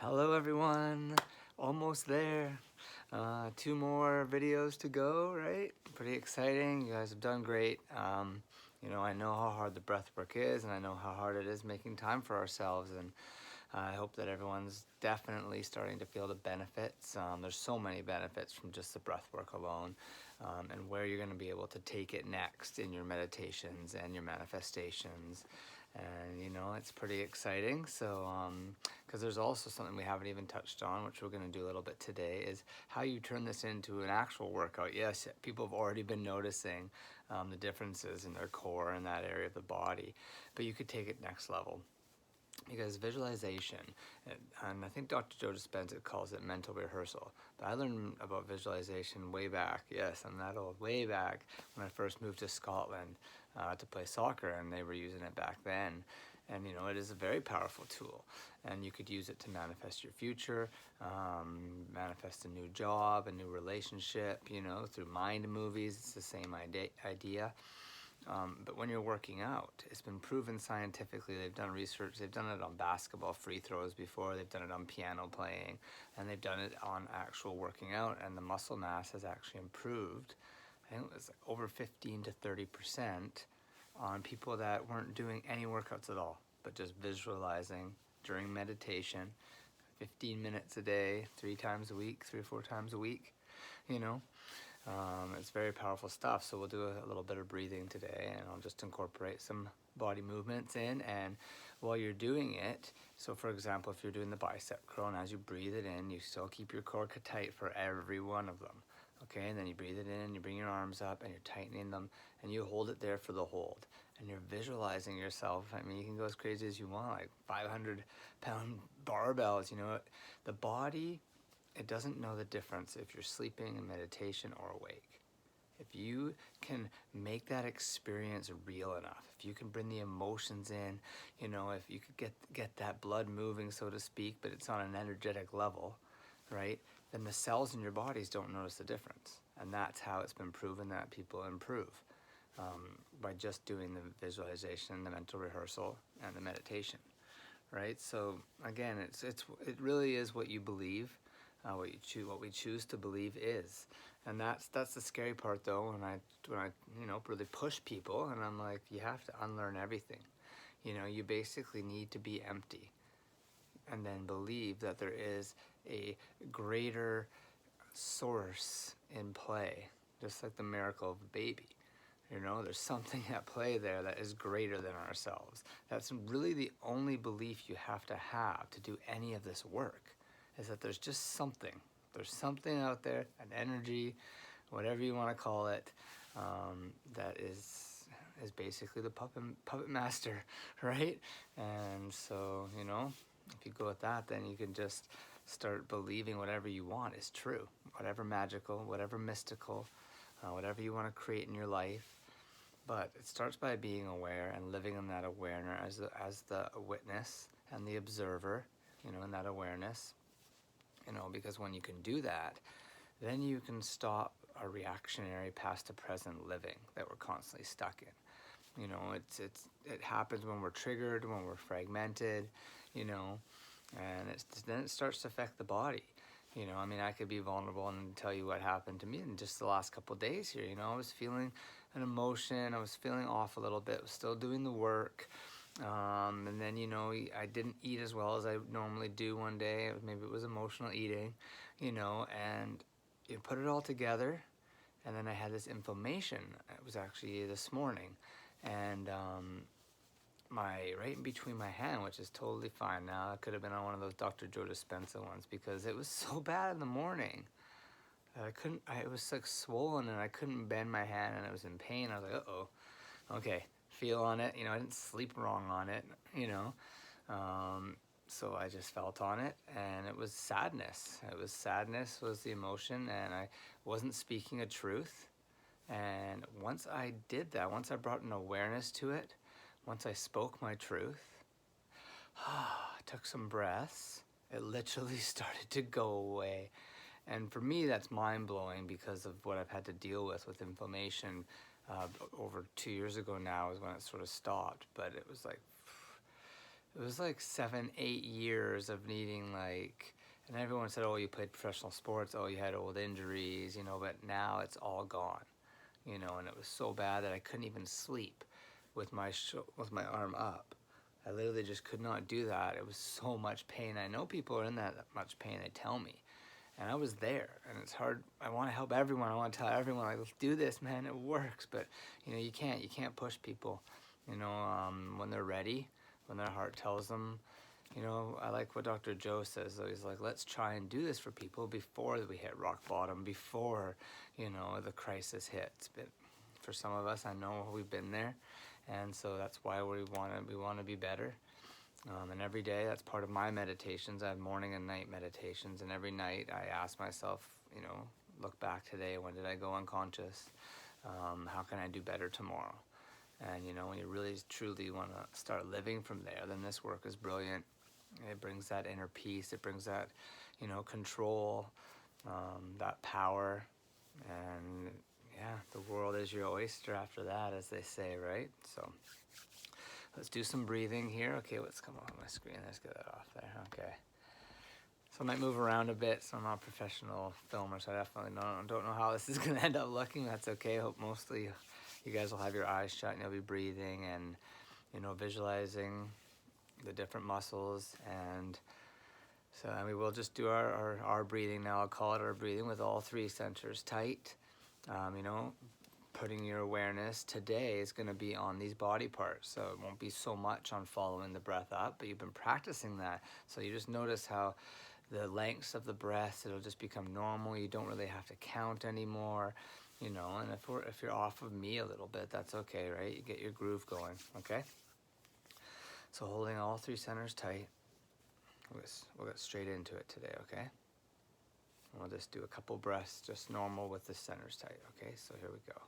Hello everyone, almost there. Two more videos to go, right? Pretty exciting. You guys have done great. I know how hard the breath work is, and I know how hard it is making time for ourselves, and I hope that everyone's definitely starting to feel the benefits. There's so many benefits from just the breath work alone, and where you're going to be able to take it next in your meditations and your manifestations. And it's pretty exciting. So because there's also something we haven't even touched on, which we're going to do a little bit today, is how you turn this into an actual workout. Yes, people have already been noticing the differences in their core and that area of the body, but you could take it next level. Because visualization, and I think Dr. Joe Dispenza calls it mental rehearsal, but I learned about visualization way back, yes, I'm that old, way back when I first moved to Scotland to play soccer, and they were using it back then. And it is a very powerful tool, and you could use it to manifest your future, manifest a new job, a new relationship, through mind movies. It's the same idea. But when you're working out, it's been proven scientifically. They've done research. They've done it on basketball free throws before. They've done it on piano playing, and they've done it on actual working out. And the muscle mass has actually improved. I think it was like over 15 to 30% on people that weren't doing any workouts at all, but just visualizing during meditation, 15 minutes a day, 3 or 4 times a week. You know, it's very powerful stuff. So we'll do a little bit of breathing today, and I'll just incorporate some body movements in. And while you're doing it, so for example, if you're doing the bicep curl, and as you breathe it in, you still keep your core tight for every one of them. Okay, and then you breathe it in, you bring your arms up, and you're tightening them, and you hold it there for the hold. And you're visualizing yourself. I mean, you can go as crazy as you want, like 500-pound barbells. The body, it doesn't know the difference if you're sleeping in meditation or awake. If you can make that experience real enough, if you can bring the emotions in, if you could get that blood moving, so to speak, but it's on an energetic level, right? Then the cells in your bodies don't notice the difference. And that's how it's been proven that people improve, by just doing the visualization, the mental rehearsal, and the meditation, right? So again, it really is what you believe. What we choose to believe is, and that's the scary part, though. When I really push people, and I'm like, you have to unlearn everything. You basically need to be empty, and then believe that there is a greater source in play, just like the miracle of a baby. There's something at play there that is greater than ourselves. That's really the only belief you have to do any of this work, is that there's just something. There's something out there, an energy, whatever you want to call it, that is basically the puppet master, right? And so, if you go with that, then you can just start believing whatever you want is true, whatever magical, whatever mystical, whatever you want to create in your life. But it starts by being aware and living in that awareness as the witness and the observer, in that awareness. Because when you can do that, then you can stop a reactionary past to present living that we're constantly stuck in. It happens when we're triggered, when we're fragmented, and then it starts to affect the body. I could be vulnerable and tell you what happened to me in just the last couple of days here. I was feeling an emotion. I was feeling off a little bit. I was still doing the work. And then, I didn't eat as well as I normally do one day. Maybe it was emotional eating, and you put it all together. And then I had this inflammation. It was actually this morning. And right in between my hand, which is totally fine now. I could have been on one of those Dr. Joe Dispenza ones, because it was so bad in the morning. It was like swollen, and I couldn't bend my hand, and I was in pain. I was like, uh-oh, okay, feel on it. I didn't sleep wrong on it, so I just felt on it, and it was sadness. Sadness was the emotion, and I wasn't speaking a truth. And once I did that, once I brought an awareness to it, once I spoke my truth, took some breaths, it literally started to go away. And for me, that's mind-blowing, because of what I've had to deal with inflammation. Over 2 years ago now is when it sort of stopped, but it was like, it was like 7, 8 years of needing like, and everyone said, oh, you played professional sports, oh, you had old injuries, you know, but now it's all gone, you know, and it was so bad that I couldn't even sleep with with my arm up. I literally just could not do that. It was so much pain. I know people are in that much pain, they tell me. And I was there, and it's hard. I want to help everyone. I want to tell everyone, like, let's do this, man. It works. But, you know, you can't push people, you know, when they're ready, when their heart tells them. You know, I like what Dr. Joe says, though. He's like, let's try and do this for people before we hit rock bottom, before, you know, the crisis hits. But for some of us, I know we've been there, and so that's why we want to be better. And every day, that's part of my meditations. I have morning and night meditations, and every night I ask myself, you know, look back today. When did I go unconscious? How can I do better tomorrow? And you know, when you really truly want to start living from there, then this work is brilliant. It brings that inner peace. It brings that, you know, control, that power, and yeah, the world is your oyster after that, as they say, right? So let's do some breathing here. Okay, what's come on my screen? Let's get that off there. Okay. So I might move around a bit. So I'm not a professional filmer, so I definitely don't know how this is going to end up looking. That's okay. I hope mostly you guys will have your eyes shut and you'll be breathing and, you know, visualizing the different muscles. And so we will just do our breathing now. I'll call it our breathing with all 3 centers tight. You know, putting your awareness today is going to be on these body parts, so it won't be so much on following the breath up, but you've been practicing that, so you just notice how the lengths of the breaths, it'll just become normal. You don't really have to count anymore, you know. And if you're off of me a little bit, that's okay, right? You get your groove going. Okay, so holding all 3 centers tight, we'll get straight into it today. Okay, we'll just do a couple breaths just normal with the centers tight. Okay, so here we go.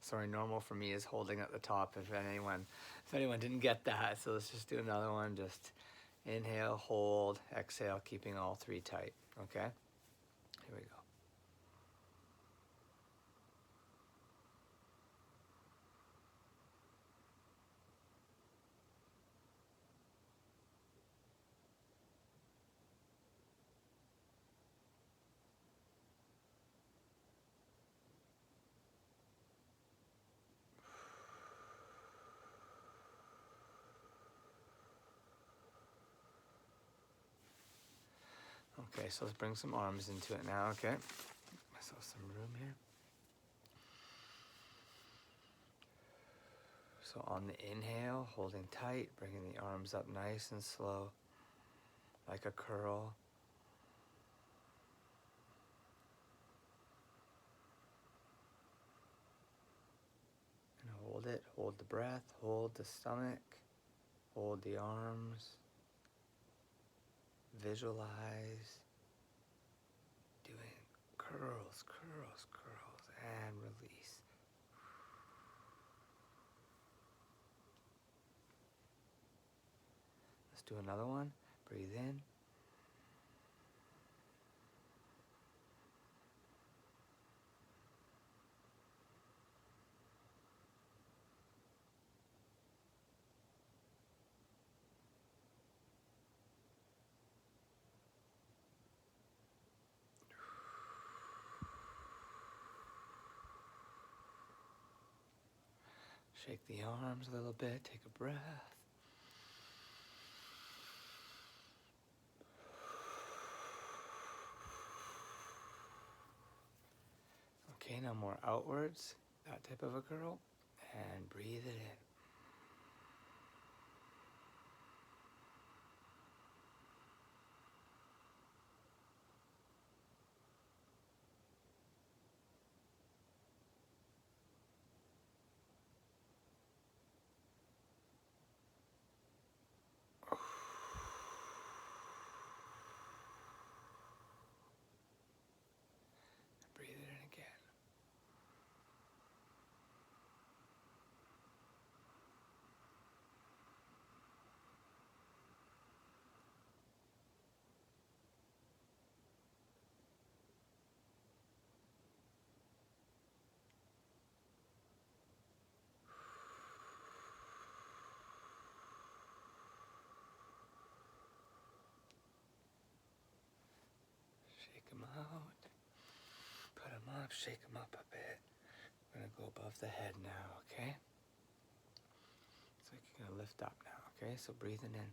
Sorry, normal for me is holding at the top if anyone didn't get that. So let's just do another one. Just inhale, hold, exhale, keeping all 3 tight. Okay? Here we go. Okay, so let's bring some arms into it now, okay? Give myself some room here. So on the inhale, holding tight, bringing the arms up nice and slow, like a curl. And hold it, hold the breath, hold the stomach, hold the arms. Visualize doing curls, curls, curls, and release. Let's do another one. Breathe in. Shake the arms a little bit. Take a breath. Okay, now more outwards. That type of a curl. And breathe it in. shake them up a bit. I'm gonna go above the head now, okay? So you're gonna lift up now, okay? So breathing in.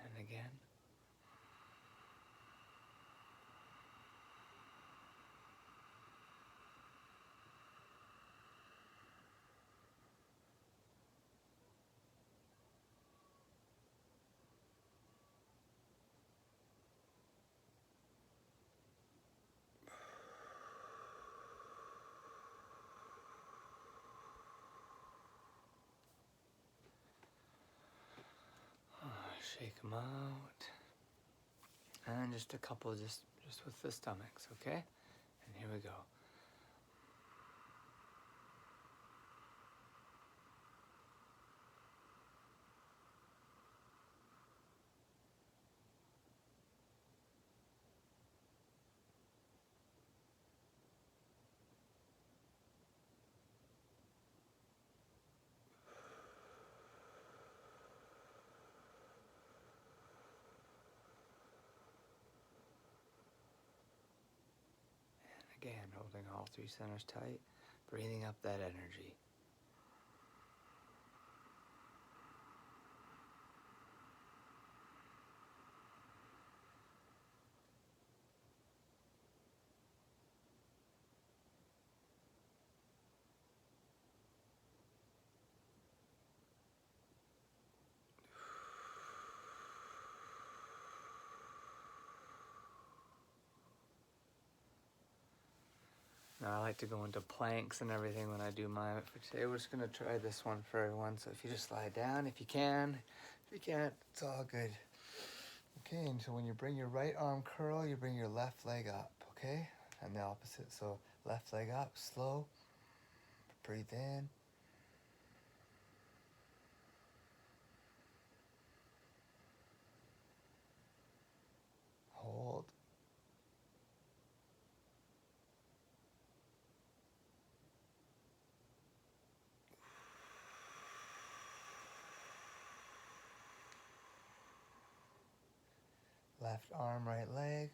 And again. Shake them out. And just a couple just with the stomachs, okay? And here we go. Again, holding all three centers tight, breathing up that energy. Now I like to go into planks and everything when I do mine. For today, we're just gonna try this one for everyone. So if you just lie down, if you can. If you can't, it's all good. Okay, and so when you bring your right arm curl, you bring your left leg up, okay? And the opposite, so left leg up, slow. Breathe in. Hold. Left arm, right leg.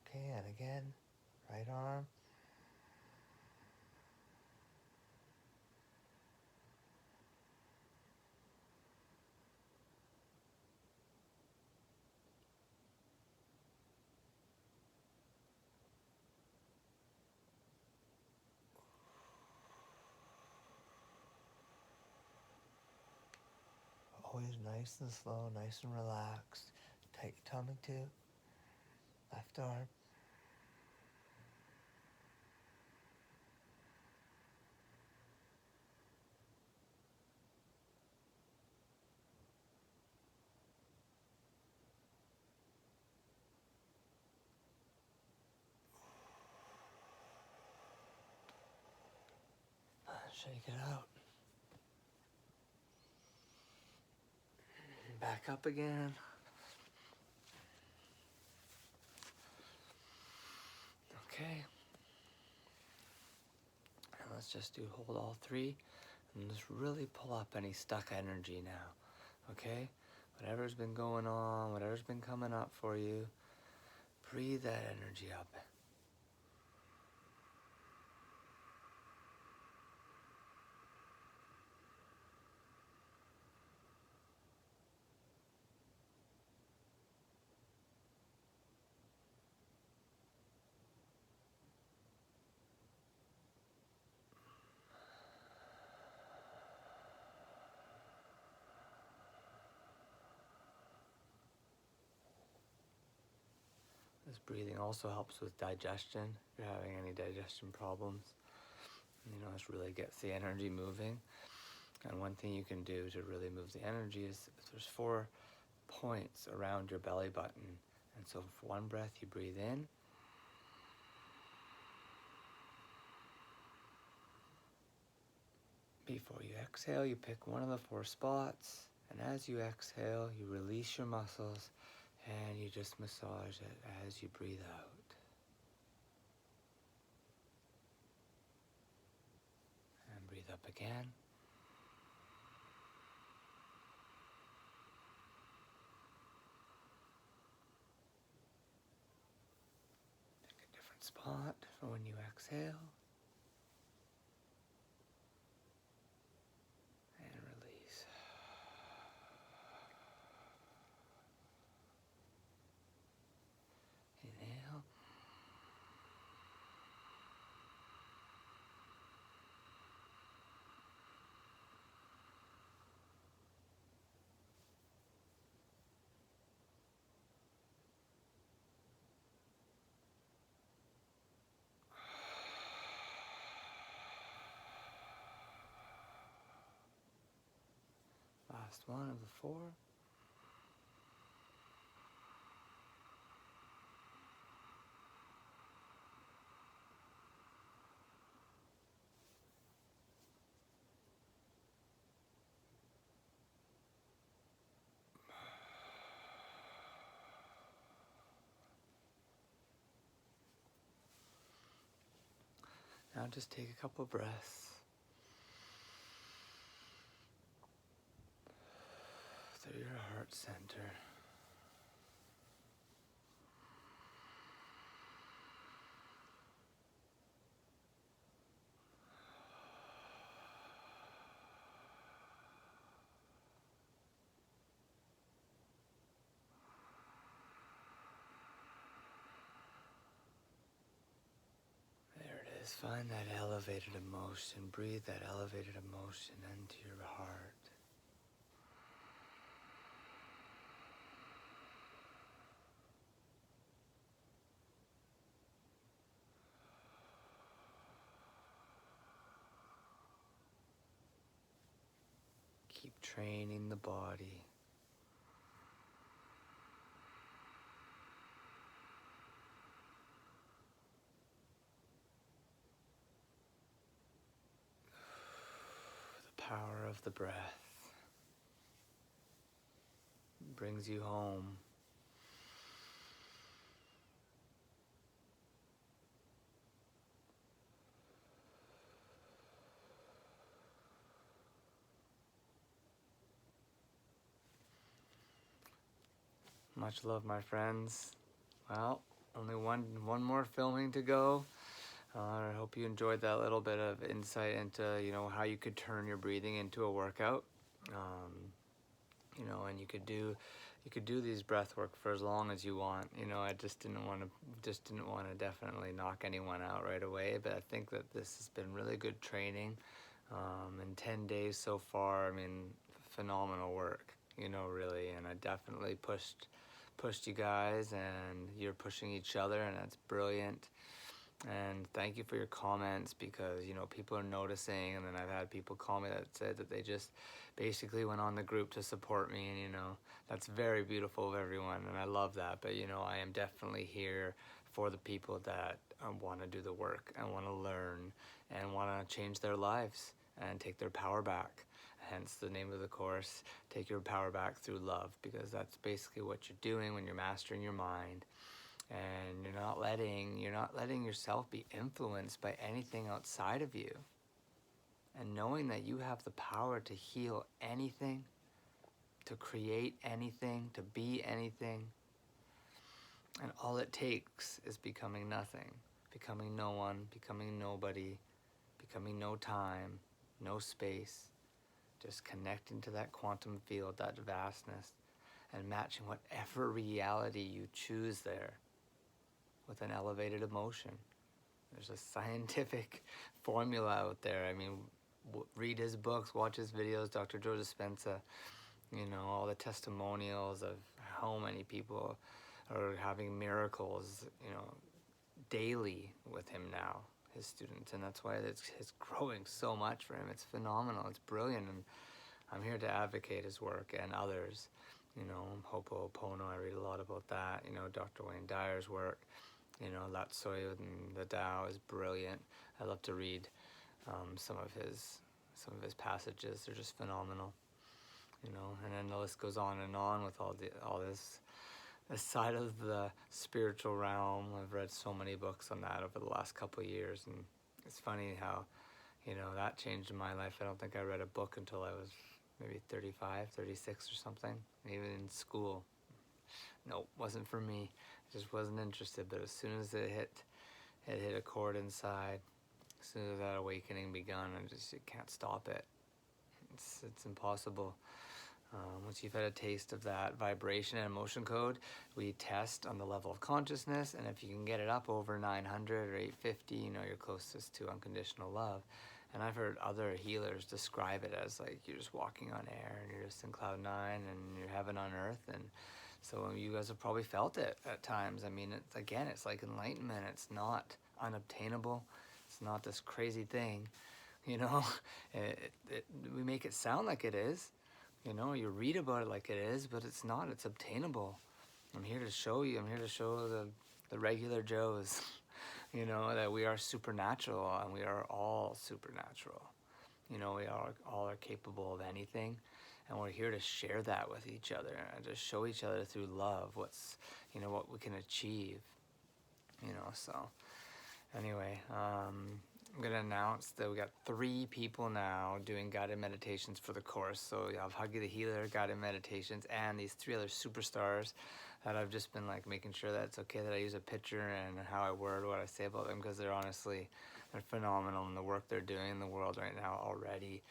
Okay, and again, right arm. Always nice and slow, nice and relaxed. Tight your tummy too. Left arm. Shake it out. Back up again. Okay. And let's just do hold all three. And just really pull up any stuck energy now. Okay? Whatever's been going on, whatever's been coming up for you, breathe that energy up. This breathing also helps with digestion. If you're having any digestion problems, this really gets the energy moving. And one thing you can do to really move the energy is there's 4 points around your belly button. And so for one breath, you breathe in. Before you exhale, you pick one of the 4 spots. And as you exhale, you release your muscles and you just massage it as you breathe out. And breathe up again. Pick a different spot for when you exhale. And release. Inhale. Last one of the 4. Now just take a couple breaths through your heart center. Find that elevated emotion. Breathe that elevated emotion into your heart. Keep training the body. The power of the breath brings you home. Much love, my friends. Well, only one more filming to go. I hope you enjoyed that little bit of insight into, how you could turn your breathing into a workout. And you could do these breath work for as long as you want. I just didn't want to definitely knock anyone out right away, but I think that this has been really good training. In 10 days so far, phenomenal work, really, and I definitely pushed you guys, and you're pushing each other, and that's brilliant. And thank you for your comments, because people are noticing, and then I've had people call me that said that they just basically went on the group to support me, and that's very beautiful of everyone, and I love that. But I am definitely here for the people that want to do the work and want to learn and want to change their lives and take their power back. Hence the name of the course, Take Your Power Back Through Love, because that's basically what you're doing when you're mastering your mind. And you're not letting yourself be influenced by anything outside of you. And knowing that you have the power to heal anything, to create anything, to be anything. And all it takes is becoming nothing, becoming no one, becoming nobody, becoming no time, no space. Just connecting to that quantum field, that vastness, and matching whatever reality you choose there with an elevated emotion. There's a scientific formula out there. Read his books, watch his videos, Dr. Joe Dispenza, all the testimonials of how many people are having miracles, daily with him now, his students, and that's why it's growing so much for him. It's phenomenal. It's brilliant, and I'm here to advocate his work and others. Ho'oponopono, I read a lot about that. Dr. Wayne Dyer's work. Latsoy and the Tao is brilliant. I love to read some of his passages. They're just phenomenal. And then the list goes on and on with all this side of the spiritual realm. I've read so many books on that over the last couple of years, and it's funny how that changed in my life. I don't think I read a book until I was maybe 35, 36 or something. Even in school, nope, wasn't for me. I just wasn't interested. But as soon as it hit a chord inside, as soon as that awakening begun, you can't stop it. It's impossible. Once you've had a taste of that vibration and emotion code, we test on the level of consciousness, and if you can get it up over 900 or 850, you're closest to unconditional love. And I've heard other healers describe it as like you're just walking on air and you're just in cloud nine and you're heaven on earth. And so you guys have probably felt it at times. I mean, it's like enlightenment. It's not unobtainable. It's not this crazy thing, we make it sound like it is. You read about it like it is, but it's not. It's obtainable. I'm here to show you. I'm here to show the regular Joes, that we are supernatural, and we are all supernatural. We all are capable of anything, and we're here to share that with each other and to show each other through love what we can achieve. So anyway, I'm going to announce that we got 3 people now doing guided meditations for the course. So you have Huggy the Healer, guided meditations, and these 3 other superstars that I've just been making sure that it's okay that I use a picture and how I word what I say about them, because they're phenomenal, and the work they're doing in the world right now already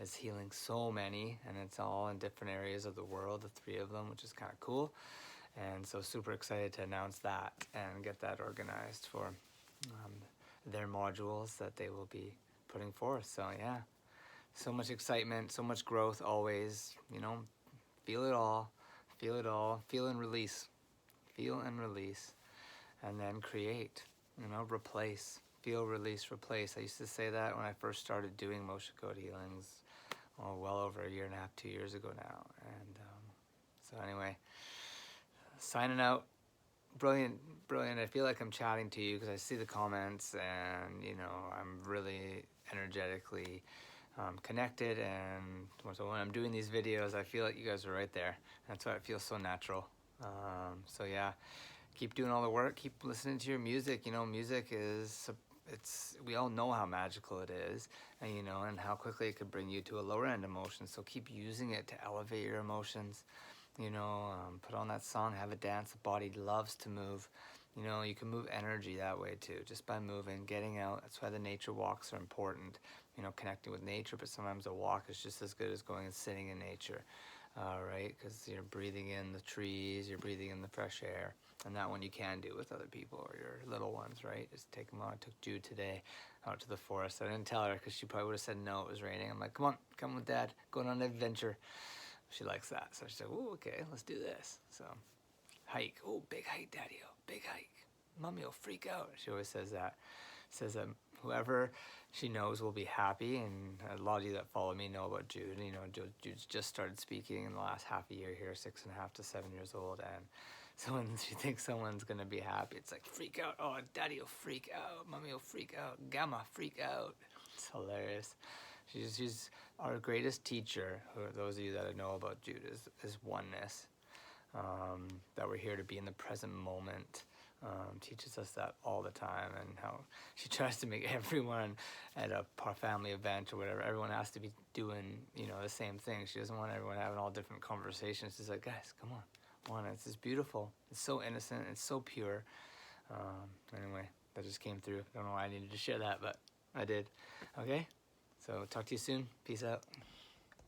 is healing so many, and it's all in different areas of the world, the 3 of them, which is kind of cool. And so super excited to announce that and get that organized for their modules that they will be putting forth. So yeah, so much excitement, so much growth always. Feel it all, feel and release, and then create. Replace, feel, release, replace. I used to say that when I first started doing motion code healings, well over a year and a half, 2 years ago now. And so anyway, signing out. Brilliant. I feel like I'm chatting to you because I see the comments, and I'm really energetically connected, and so when I'm doing these videos, I feel like you guys are right there. That's why it feels so natural. So yeah, keep doing all the work, keep listening to your music. Music is, we all know how magical it is, and and how quickly it could bring you to a lower end emotion. So keep using it to elevate your emotions. Put on that song, have a dance. The body loves to move. You can move energy that way too, just by moving, getting out. That's why the nature walks are important. Connecting with nature, but sometimes a walk is just as good as going and sitting in nature, right? Because you're breathing in the trees, you're breathing in the fresh air, and that one you can do with other people or your little ones, right? Just take them out. I took Jude today out to the forest. I didn't tell her because she probably would have said no, it was raining. I'm like, come with Dad, going on an adventure. She likes that. So she said, "Oh, okay, let's do this." So, hike. Oh, big hike, Daddy-o. Big hike. Mommy will freak out. She always says that. Says that whoever she knows will be happy. And a lot of you that follow me know about Jude. Jude's just started speaking in the last half a year here, 6.5 to 7 years old. And so when she thinks someone's going to be happy, it's like, freak out. Oh, Daddy will freak out. Mommy will freak out. Gamma, freak out. It's hilarious. She's our greatest teacher. Those of you that know about Jude is oneness. That we're here to be in the present moment. Teaches us that all the time, and how she tries to make everyone at a family event or whatever, everyone has to be doing the same thing. She doesn't want everyone having all different conversations. She's like, guys, come on, it's just beautiful. It's so innocent. It's so pure. Anyway, that just came through. Don't know why I needed to share that, but I did. Okay. So talk to you soon. Peace out.